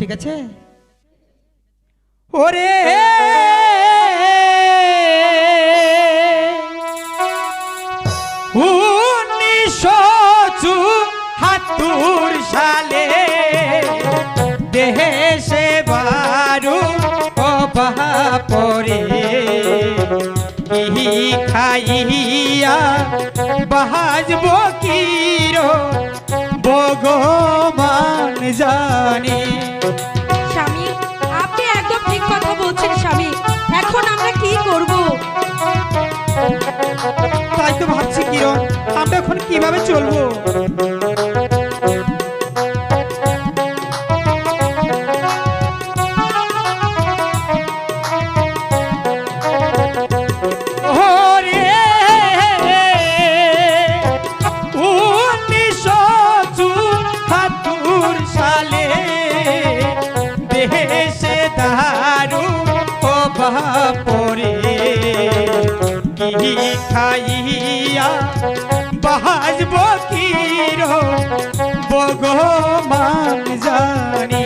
ঠিক আছে? ওরে হাতুর সালে দেশে বারু পরে খাইয়া বাজব কিরো ভগবান জানে। স্বামী, আপনি একদম ঠিক কথা বলছেন স্বামী। এখন আমরা কি করব? তাই তো ভাবছি কিরণ, আমরা এখন কিভাবে চলবো? পরে খাইয়া বাজব কিরো ভগবান জানি।